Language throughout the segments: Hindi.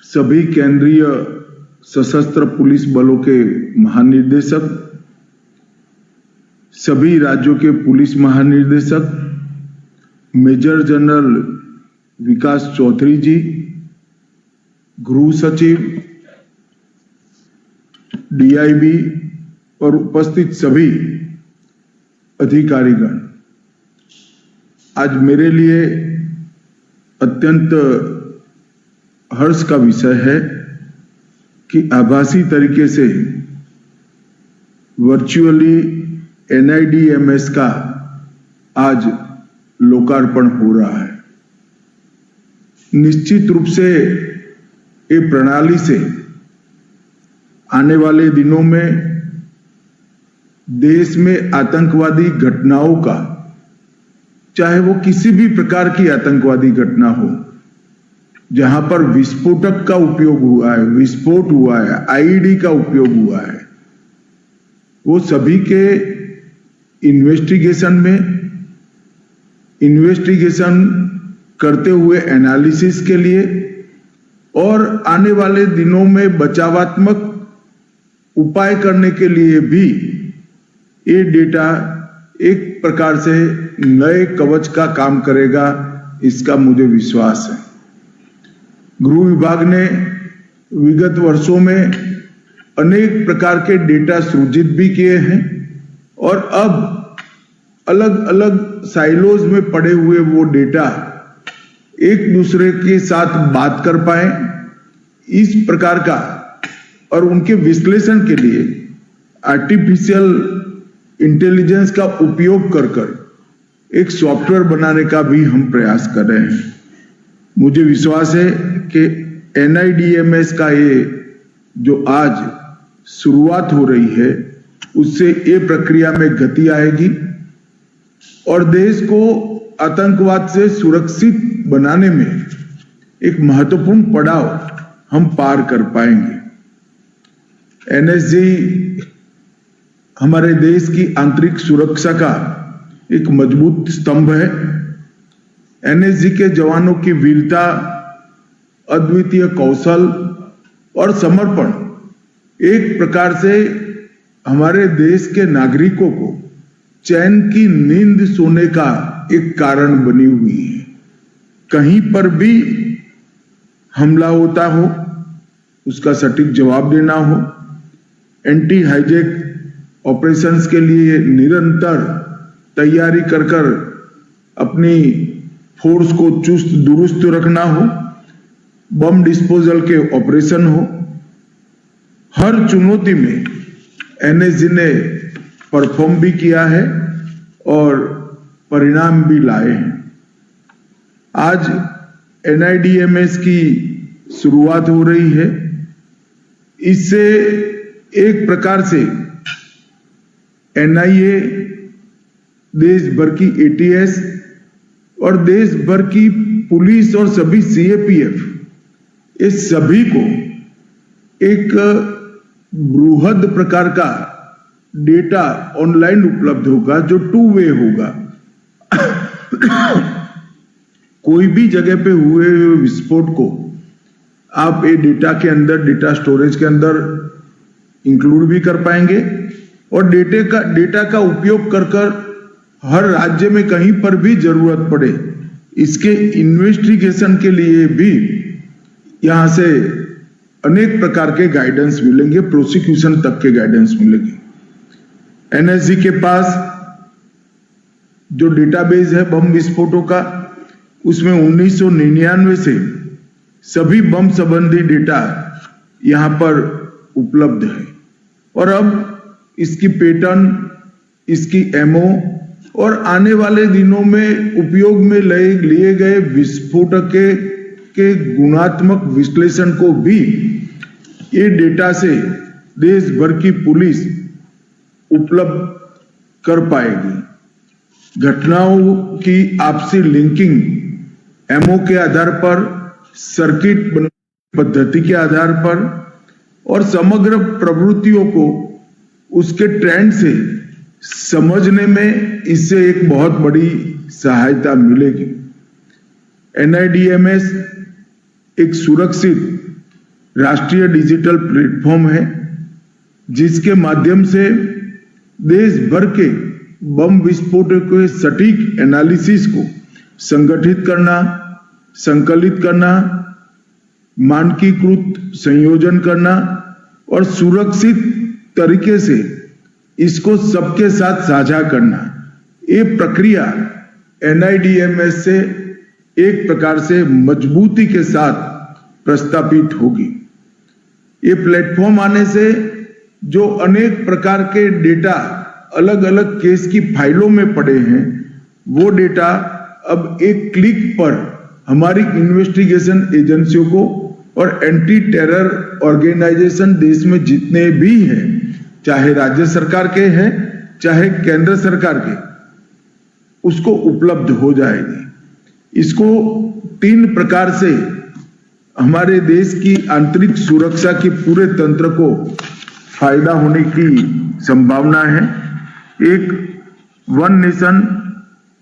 सभी केंद्रीय सशस्त्र पुलिस बलों के महानिदेशक, सभी राज्यों के पुलिस महानिदेशक, मेजर जनरल विकास चौधरी जी, गृह सचिव, डीआईबी और उपस्थित सभी अधिकारीगण, आज मेरे लिए अत्यंत हर्ष का विषय है कि आभासी तरीके से वर्चुअली NIDMS का आज लोकार्पण हो रहा है। निश्चित रूप से ये प्रणाली से आने वाले दिनों में देश में आतंकवादी घटनाओं का, चाहे वो किसी भी प्रकार की आतंकवादी घटना हो, जहां पर विस्फोटक का उपयोग हुआ है, विस्फोट हुआ है, IED का उपयोग हुआ है, वो सभी के इन्वेस्टिगेशन करते हुए एनालिसिस के लिए और आने वाले दिनों में बचावात्मक उपाय करने के लिए भी ये डेटा एक प्रकार से नए कवच का काम करेगा, इसका मुझे विश्वास है। गृह विभाग ने विगत वर्षों में अनेक प्रकार के डेटा सृजित भी किए हैं और अब अलग अलग साइलोज में पड़े हुए वो डेटा एक दूसरे के साथ बात कर पाए, इस प्रकार का और उनके विश्लेषण के लिए आर्टिफिशियल इंटेलिजेंस का उपयोग कर एक सॉफ्टवेयर बनाने का भी हम प्रयास कर रहे हैं। मुझे विश्वास है कि NIDMS का ये जो आज शुरुआत हो रही है, उससे ये प्रक्रिया में गति आएगी और देश को आतंकवाद से सुरक्षित बनाने में एक महत्वपूर्ण पड़ाव हम पार कर पाएंगे। NSG हमारे देश की आंतरिक सुरक्षा का एक मजबूत स्तंभ है। NSG के जवानों की वीरता, अद्वितीय कौशल और समर्पण एक प्रकार से हमारे देश के नागरिकों को चैन की नींद सोने का एक कारण बनी हुई है। कहीं पर भी हमला होता हो, उसका सटीक जवाब देना हो, एंटी हाईजैक ऑपरेशंस के लिए निरंतर तैयारी कर अपनी फोर्स को चुस्त दुरुस्त रखना हो, बम डिस्पोजल के ऑपरेशन हो, हर चुनौती में NSG ने परफॉर्म भी किया है और परिणाम भी लाए हैं। आज NIDMS की शुरुआत हो रही है। इससे एक प्रकार से NIA, देश भर की ATS और देश भर की पुलिस और सभी CAPF, इस सभी को एक बृहद प्रकार का डेटा ऑनलाइन उपलब्ध होगा जो 2 वे होगा। कोई भी जगह पे हुए विस्फोट को आप ये डेटा के अंदर, डेटा स्टोरेज के अंदर इंक्लूड भी कर पाएंगे और डेटा का उपयोग कर हर राज्य में कहीं पर भी जरूरत पड़े, इसके इन्वेस्टिगेशन के लिए भी यहां से अनेक प्रकार के गाइडेंस मिलेंगे, प्रोसिक्यूशन तक के गाइडेंस मिलेंगे। NSG के पास जो डेटाबेस है बम विस्फोटों का, उसमें 1999 से सभी बम संबंधी डेटा यहां पर उपलब्ध है और अब इसकी पैटर्न, इसकी MO और आने वाले दिनों में उपयोग में लिए गए विस्फोटक के गुणात्मक विश्लेषण को भी ये डेटा से देश भर की पुलिस उपलब्ध कर पाएगी। घटनाओं की आपसी लिंकिंग MO के आधार पर, सर्किट पद्धति के आधार पर और समग्र प्रवृत्तियों को उसके ट्रेंड से समझने में इससे एक बहुत बड़ी सहायता मिलेगी। NIDMS एक सुरक्षित राष्ट्रीय डिजिटल प्लेटफॉर्म है, जिसके माध्यम से देश भर के बम विस्फोटों के सटीक एनालिसिस को संगठित करना, संकलित करना, मानकीकृत संयोजन करना और सुरक्षित तरीके से इसको सबके साथ साझा करना, ये प्रक्रिया NIDMS से एक प्रकार से मजबूती के साथ प्रस्तापित होगी। ये प्लेटफॉर्म आने से जो अनेक प्रकार के डेटा अलग अलग केस की फाइलों में पड़े हैं, वो डेटा अब एक क्लिक पर हमारी इन्वेस्टिगेशन एजेंसियों को और एंटी टेरर ऑर्गेनाइजेशन देश में जितने भी हैं, चाहे राज्य सरकार के हैं चाहे केंद्र सरकार के, उसको उपलब्ध हो जाएगी। इसको 3 प्रकार से हमारे देश की आंतरिक सुरक्षा के पूरे तंत्र को फायदा होने की संभावना है। एक one nation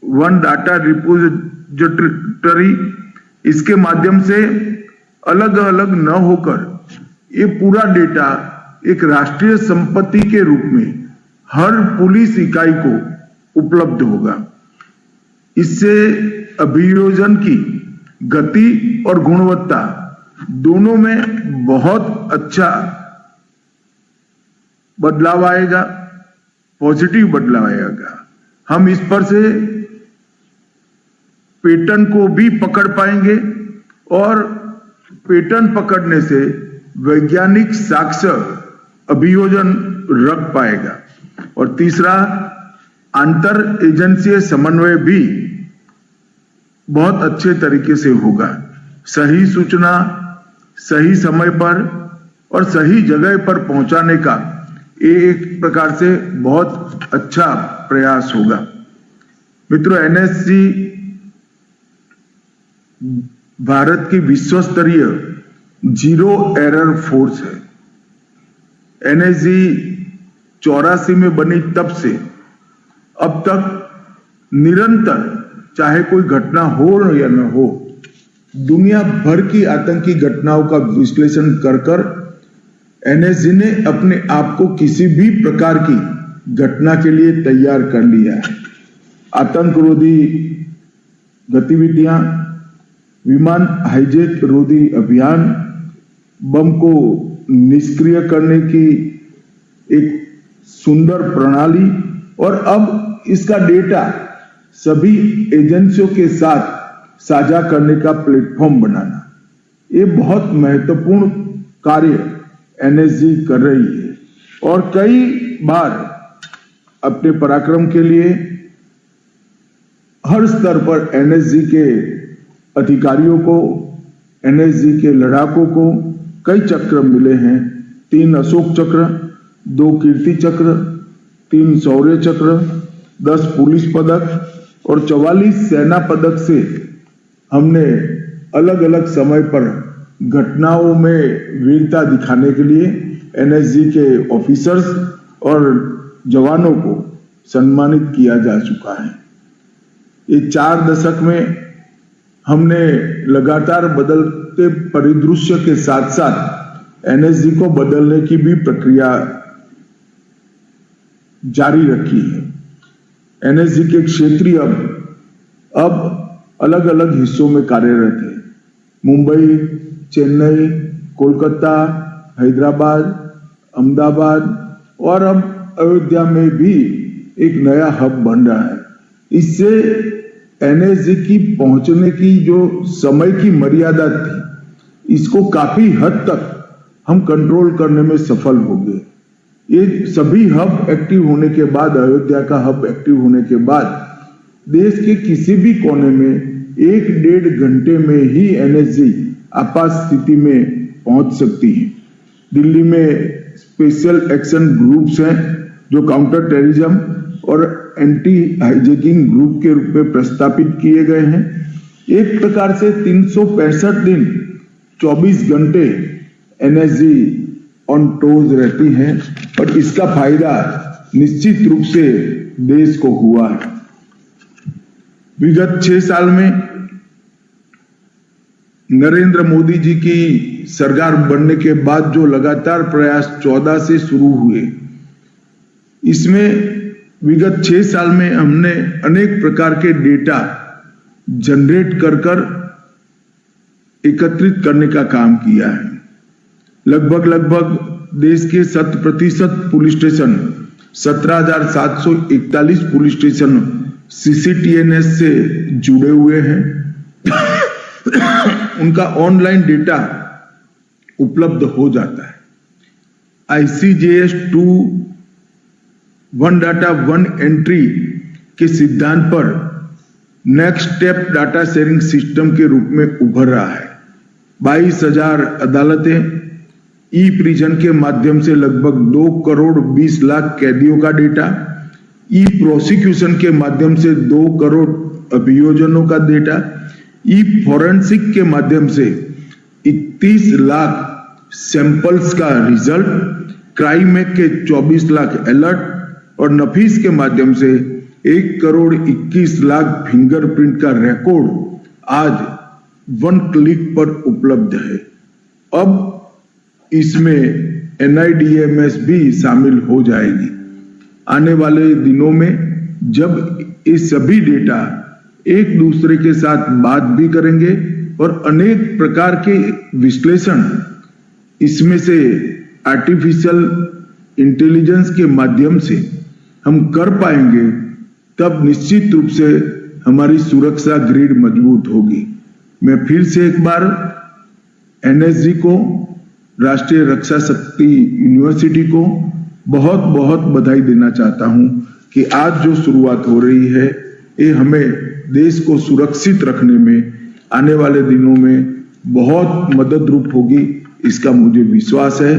one data repository, इसके माध्यम से अलग अलग न होकर ये पूरा डेटा एक राष्ट्रीय संपत्ति के रूप में हर पुलिस इकाई को उपलब्ध होगा। इससे अभियोजन की गति और गुणवत्ता दोनों में बहुत अच्छा बदलाव आएगा, पॉजिटिव बदलाव आएगा। हम इस पर से पैटर्न को भी पकड़ पाएंगे और पैटर्न पकड़ने से वैज्ञानिक साक्ष्य अभियोजन रख पाएगा। और तीसरा, अंतर एजेंसी समन्वय भी बहुत अच्छे तरीके से होगा। सही सूचना सही समय पर और सही जगह पर पहुंचाने का ये एक प्रकार से बहुत अच्छा प्रयास होगा। मित्रों, NSG भारत की विश्व स्तरीय जीरो एरर फोर्स है। NSG 84 में बनी तब से अब तक निरंतर, चाहे कोई घटना हो या न हो, दुनिया भर की आतंकी घटनाओं का विश्लेषण कर कर NSG ने अपने आप को किसी भी प्रकार की घटना के लिए तैयार कर लिया है। आतंकरोधी गतिविधियां, विमान हाईजैक रोधी अभियान, बम को निष्क्रिय करने की एक सुंदर प्रणाली और अब इसका डेटा सभी एजेंसियों के साथ साझा करने का प्लेटफॉर्म बनाना, ये बहुत महत्वपूर्ण कार्य NSG कर रही है। और कई बार अपने पराक्रम के लिए हर स्तर पर NSG के अधिकारियों को, NSG के लड़ाकों को कई चक्र मिले हैं। 3 अशोक चक्र, 2 कीर्ति चक्र, 3 शौर्य चक्र, 10 पुलिस पदक और 44 सेना पदक से हमने अलग अलग समय पर घटनाओं में वीरता दिखाने के लिए NSG के ऑफिसर्स और जवानों को सम्मानित किया जा चुका है। ये 4 दशक में हमने लगातार बदलते परिदृश्य के साथ साथ NSG को बदलने की भी प्रक्रिया जारी रखी है। NSG के क्षेत्रीय अब अलग अलग हिस्सों में कार्यरत है। मुंबई, चेन्नई, कोलकाता, हैदराबाद, अहमदाबाद और अब अयोध्या में भी एक नया हब बन रहा है। इससे NSG की पहुंचने की जो समय की मर्यादा थी, इसको काफी हद तक हम कंट्रोल करने में सफल हो गए। ये सभी हब एक्टिव होने के बाद, अयोध्या का हब एक्टिव होने के बाद देश के किसी भी कोने में 1-1.5 घंटे में ही NSG आपात स्थिति में पहुंच सकती है। दिल्ली में स्पेशल एक्शन ग्रुप्स हैं जो काउंटर टेररिज्म और एंटी हाईजैकिंग ग्रुप के रूप में प्रस्तापित किए गए हैं। एक प्रकार से 365 दिन 24 घंटे NSG ऑन टोज रहती है और इसका फायदा निश्चित रूप से देश को हुआ है। विगत 6 साल में नरेंद्र मोदी जी की सरकार बनने के बाद जो लगातार प्रयास 14 से शुरू हुए, इसमें विगत 6 साल में हमने अनेक प्रकार के डेटा जनरेट कर एकत्रित करने का काम किया है। लगभग देश के 100% police station 17,741 police station CCTNS से जुड़े हुए हैं। उनका ऑनलाइन डेटा उपलब्ध हो जाता है। ICJS 2 one data one entry के सिद्धांत पर next step data sharing system के रूप में उभर रहा है। 22,000 अदालतें ई प्रिजन के माध्यम से लगभग 2 करोड़ 20 लाख कैदियों का डेटा, ई प्रोसिक्यूशन के माध्यम से 2 करोड़ अभियोजनों का डेटा, ई फॉरेंसिक के माध्यम से 31 लाख सैंपल्स का रिजल्ट, क्राइमेक के 24 लाख अलर्ट और नफीस के माध्यम से 1 करोड़ 21 लाख फिंगरप्रिंट का रिकॉर्ड आज 1 क्लिक पर उपलब्ध है। अब इसमें NIDMS भी शामिल हो जाएगी। आने वाले दिनों में जब ये सभी डेटा एक दूसरे के साथ बात भी करेंगे और अनेक प्रकार के विश्लेषण इसमें से आर्टिफिशियल इंटेलिजेंस के माध्यम से हम कर पाएंगे, तब निश्चित रूप से हमारी सुरक्षा ग्रिड मजबूत होगी। मैं फिर से एक बार NSG को, राष्ट्रीय रक्षा शक्ति यूनिवर्सिटी को बहुत बहुत बधाई देना चाहता हूं कि आज जो शुरुआत हो रही है ये हमें देश को सुरक्षित रखने में आने वाले दिनों में बहुत मदद रूप होगी, इसका मुझे विश्वास है।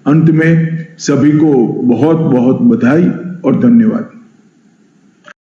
अंत में सभी को बहुत बहुत बधाई और धन्यवाद।